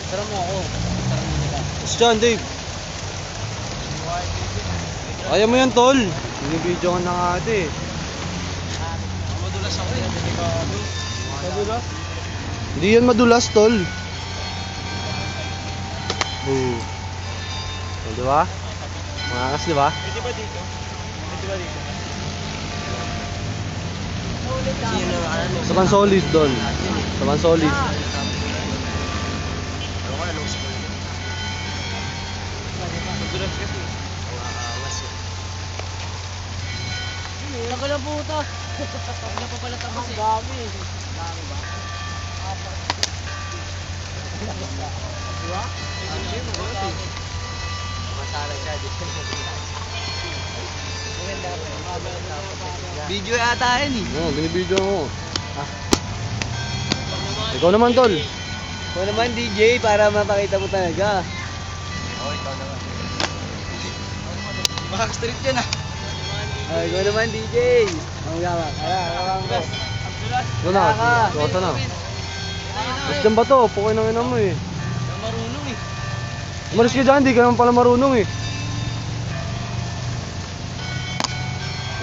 Tara mo ako. Tara mo nila. Tapos dyan, Dave. Kaya mo yan, tol. Binibidyo ka na nga ate. Madulas ako yan. Madulas? Hindi yan madulas, tol. Di ba? Mangakas, di ba? Pwede ba dito? Pwede ba dito? Sino ano? Sa Pansolis, tol. Sa Pansolis. Ano ka, long school? Madulas kasi. Tagal ang puta. Wala pa pala tapos eh. Ang dami. Dami ba? Apat. Diba? Hindi mo ba? Masala siya. Video yata yan eh. Oo, binibidyo ako. Ikaw naman, tol. Ikaw naman DJ para mapakita mo talaga. Oo, ikaw naman. Backstreet yan ah. Ikaw naman DJ. Ang gawa. Alam ko. Ito na, suwata na. Tapos dyan ba to? Pukay ng ina mo eh. Marunong eh. Umalis ka dyan, di ka naman pala marunong eh.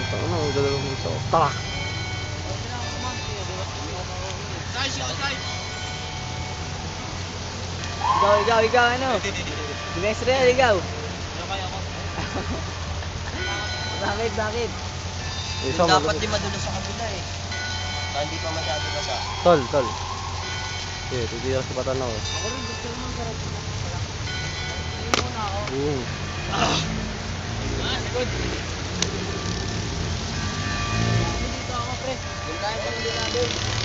Ito na, ang dalawang gusto ko. Taka! Ikaw, ano? Dinestre yan, ikaw. Bakit? Isa, Dapat di madulas sa kabila eh. Hindi pa masyado basa. Tol. Okay, tutira sa patan ako. Ako rin, gusto naman sarap. Ayun muna ako. Sigod. Dito ako, pre. Yung tayo pang hindi natin.